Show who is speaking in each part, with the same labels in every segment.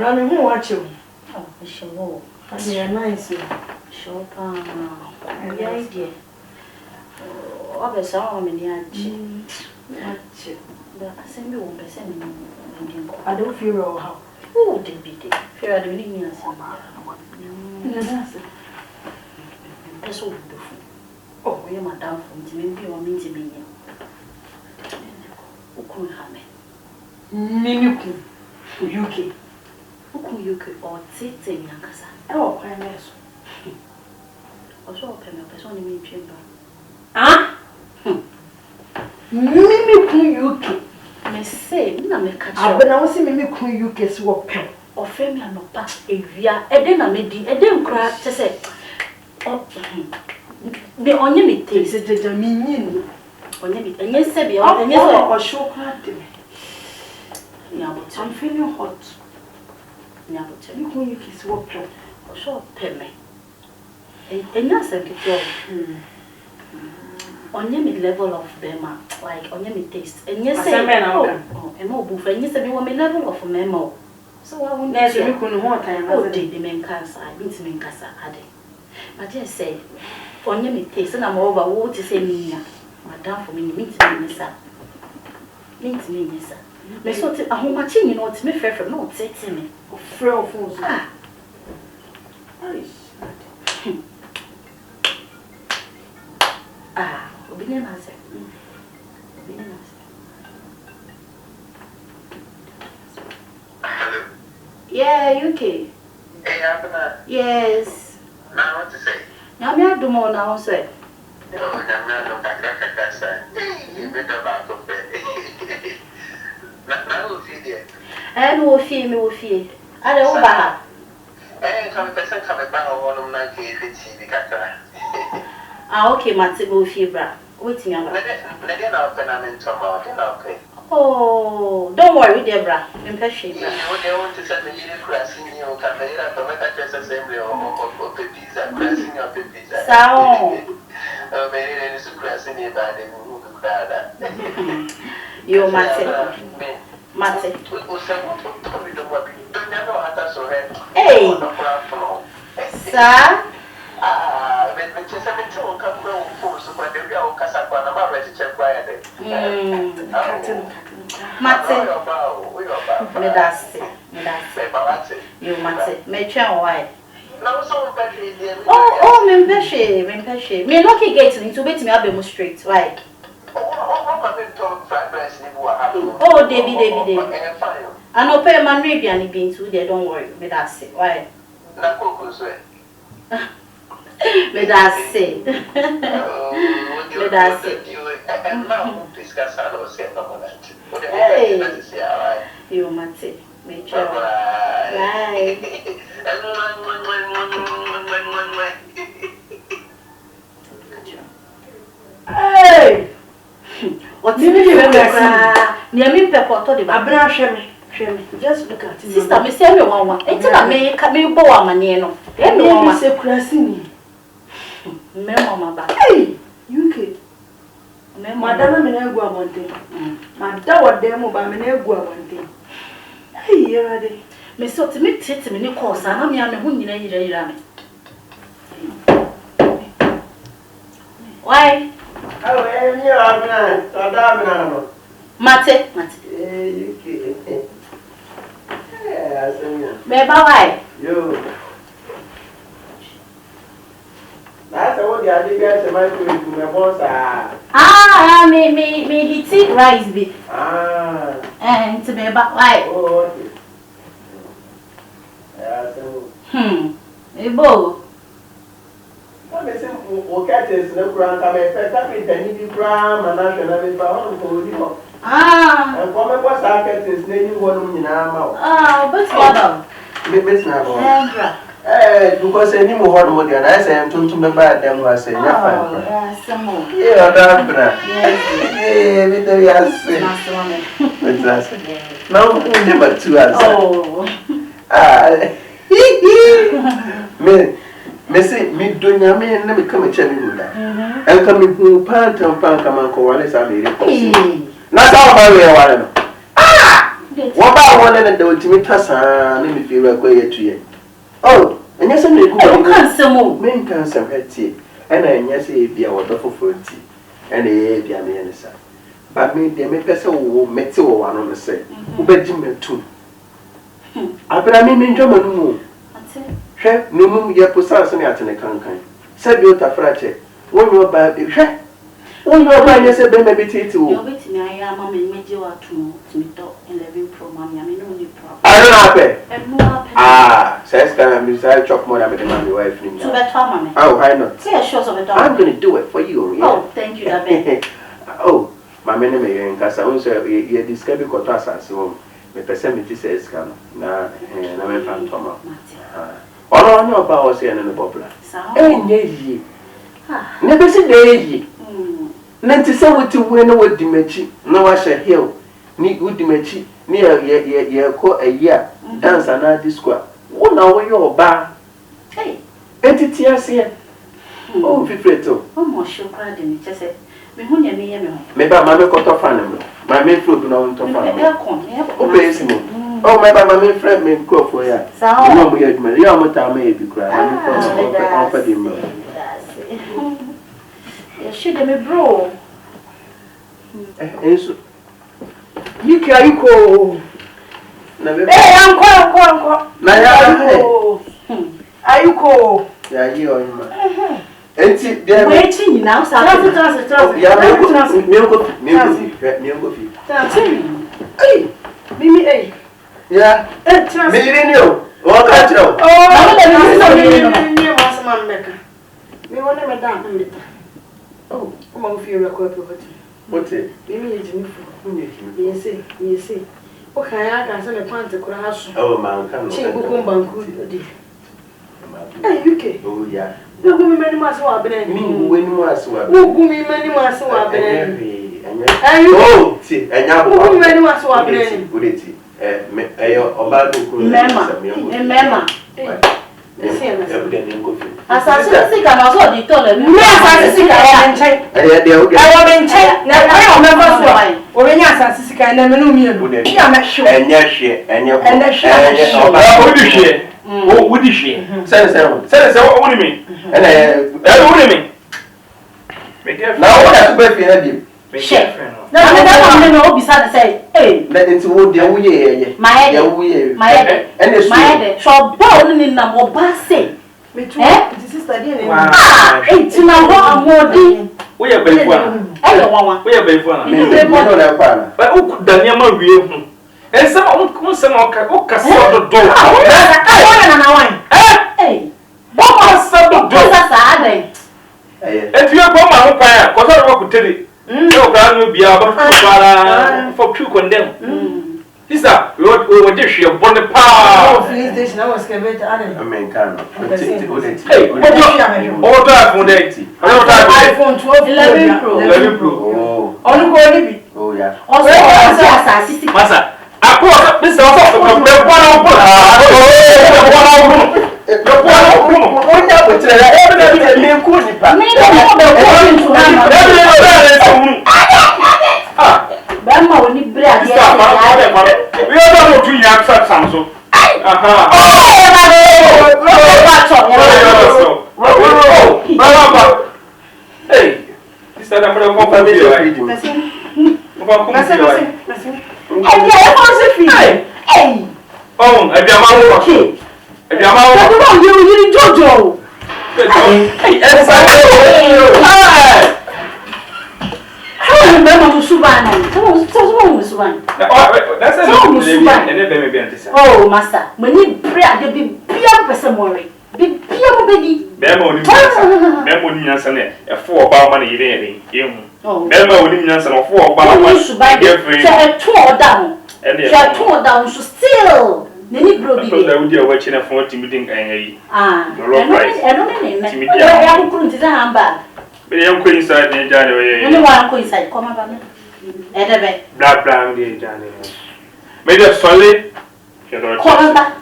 Speaker 1: running who watch you.
Speaker 2: Oh, sure.
Speaker 1: They are nice.
Speaker 2: Sure, yeah, dear. Oh, the song in the end. The assembly won't be sending.
Speaker 1: I don't feel how.
Speaker 2: Oh, they beat it. Fear the meaning of some. That's so beautiful. Oh, we are madame from Timmy or Minty. Who could have
Speaker 1: Mimiku, UK.
Speaker 2: Who could you or sit in Yankasa?
Speaker 1: Oh, I mess.
Speaker 2: Also, open a person in me chamber.
Speaker 1: Ah? Mimiku, UK.
Speaker 2: May say, no, make a
Speaker 1: I've been out seeing Mimiku, UK swap pen.
Speaker 2: Or frame and no pass a via a dinner made a dim crack to say. Oh, the onion it takes it a minion. Onion, and yes, say, and yes, or show hard to me. I'm feeling hot. Now, you can you kiss what pen or show pen me. And yes, I get onion level of them, like onion taste. And yes, and more boof, and yes, everyone level of a memo. So I won't let you couldn't want time. Oh, did the men cancer? I mean to men cancer, Addy. But just say, onion taste, and I'm over what to say, Madame for me, meet me, sir. Meet me, sir. Me sort of a home machine, you know, to me fair from not say to me. Of frail fools. Ah, ah, obedient answer. Obedient answer.
Speaker 3: Hello.
Speaker 2: Yeah, UK.
Speaker 3: Hey, Abner.
Speaker 2: Yes.
Speaker 3: Now what to say?
Speaker 2: Now me I do more now, sir.
Speaker 3: Oh, I'm not a you better back up there. Now we'll feed you.
Speaker 2: And we'll fear me, will fear. I don't know.
Speaker 3: Hey, come person come back one of my kids, the cat.
Speaker 2: Ah, okay, Matty, will fear, bra. Waiting about.
Speaker 3: Let it open and tomorrow, okay.
Speaker 2: Oh, don't worry, Deborah. Impression.
Speaker 3: You want to send me a crossing you, come here, I just assembly or pizza, crossing your pizza.
Speaker 2: Sound.
Speaker 3: Oh, maybe there is a crossing in the
Speaker 2: You, Matty. Matty. Hey, sir. Matty. Me that's it. You, Matty. Me try why. Oh, me impatient. Me lucky gate into wait me up straight. Why? Oh, Debbie. I know pay man maybe and being too there, don't worry. Me that's it. Why? Me that's it. Me that's it. Hey, you Matty. Me try. Bye. Hey! What do you mean? Near me, pepper, told you about Shemmy. Just look at it. Sister, me say me one. It's not me, come bow a manino. Then me say Crasini. Me, Mamma, hey, UK. Madame, me never go one day. My daughter, demo by me never go one day. Hey, here are they. Me so to me, tit me, no course, and I'm young, who you know. Why?
Speaker 4: Oh, and you are not.
Speaker 2: Mate.
Speaker 4: UK. Yes,
Speaker 2: Me why?
Speaker 4: you. That's all the other guys might do to my boss.
Speaker 2: Ah, me hit it rice be.
Speaker 4: Ah.
Speaker 2: And to me about why?
Speaker 4: Oh, okay. Yes,
Speaker 2: Ebo.
Speaker 4: I'm a simple catches no ground. I'm a perfect penny gram and national power for you.
Speaker 2: Ah.
Speaker 4: And for my boss, I catch his name one in our mouth.
Speaker 2: Ah, but what?
Speaker 4: Miss Nabo.
Speaker 2: Andra.
Speaker 4: Because any more hard than I say, I'm to remember them was saying,
Speaker 2: yeah, some more.
Speaker 4: Yeah, that's
Speaker 2: Yes.
Speaker 4: me tell you, now, never two as
Speaker 2: oh.
Speaker 4: Me say, me do ya me and me come and tell you that. And coming who pant and pan come and call us. I mean, that's how I wear one. What about one and the ultimate person? Let me feel like way to you. Oh, and yes, I
Speaker 2: can't say more.
Speaker 4: Men can some head tea, and I yes, be our duffel for tea, and a be a man. But me, the person who met you one on the set, who bet Jim too. I bet I mean in German. Share no moon, your possession at an account. Said you to fracture. When you are bad, you share. When you are bad, you said, baby, too.
Speaker 2: You're waiting, I am a major to me, talk and living pro mammy. I mean, only problem.
Speaker 4: Ah, says can I chop more than my wife.
Speaker 2: So that mammy.
Speaker 4: Oh, why not?
Speaker 2: Say a short of a dog.
Speaker 4: I'm going to do it for you.
Speaker 2: Oh, thank you, that
Speaker 4: Oh, my man, in Casa, you describe it to us as home. The percentage says, come now, and I'm a phantom. All I know about was here in the popular. Eh, ye. Never see the Nancy said what to win with the Mechi. No, I shall heal. Need good Mechi near ye call a year. Dance another disco. One hour your bar.
Speaker 2: Hey,
Speaker 4: entity as here. Oh, Fifreto.
Speaker 2: Oh, more sure, cried in it. Just said, me who near me.
Speaker 4: Maybe my got off animal. My main fruit no to find. Oh, my main friend may go for ya. So, you are what I may be crying.
Speaker 2: You should have me, bro.
Speaker 1: You can go. Hey, uncle. Are you cool?
Speaker 4: Yeah, you are.
Speaker 2: Waiting now,
Speaker 1: Mimi, eh?
Speaker 4: Yeah, Millennium. What can't you?
Speaker 1: Oh, I'm going to feel a corporate.
Speaker 4: What's it?
Speaker 1: Mimi is you see. Okay, I can send a pant to crash.
Speaker 4: Oh, man, come
Speaker 1: on. Hey, UK.
Speaker 4: Oh, yeah.
Speaker 1: No, many months were been.
Speaker 4: Me, when you was well.
Speaker 1: Who many months were been.
Speaker 4: Oh, see, and now
Speaker 1: many months were been.
Speaker 4: Good it. About
Speaker 2: Remember.
Speaker 1: As I said, I was already told them. I want to check. Now, I remember why. Or any assassin can never know me. I'm not sure. And yes, and
Speaker 5: yes, oh, what is she? Send us, what do you mean? And what do you mean?
Speaker 4: Now, what has to be a
Speaker 2: Chef. No, I don't know beside say, hey,
Speaker 4: let into what the way,
Speaker 2: my head,
Speaker 4: and the
Speaker 2: my head, so bone in the mobile say.
Speaker 1: Me too. This is the
Speaker 2: ah, it's now what I'm
Speaker 5: we are very one.
Speaker 2: Hello,
Speaker 5: we are very one. But who could Daniel real? And some okay, so the door.
Speaker 2: Hey, what was the door?
Speaker 5: And you are my fire, because I walk to it. No brand will be able for two condemn. Is that we were dish your bonnet power?
Speaker 1: This now was given to
Speaker 4: American.
Speaker 5: Hey, what time for the
Speaker 1: iPhone 12
Speaker 5: 11 Pro.
Speaker 4: Oh, yeah.
Speaker 2: Also,
Speaker 5: Massa, I put this also from the
Speaker 2: Jojo. Oh, master, when you bread, there be beer person worry. Be beer baby.
Speaker 5: Memo Niasan, a 4 bar money there. Memo Niasan of 4 bar money to buy a tour down. And they are torn down, so still. Many brody. We are watching a 40 meeting. Ah, I don't put it down bad. But I am coincide in January. Anyone coincide, come about me. Black brown, dear January. Made a solid. Call back.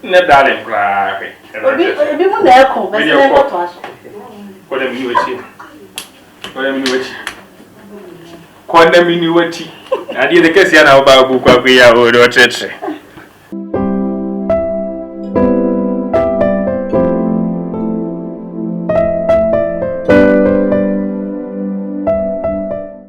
Speaker 5: Never darling, cry. Be one there, come. What am you watching? What am you watching? Quite a minuity. Adi the case yana oba bu kwa ya o do cheche.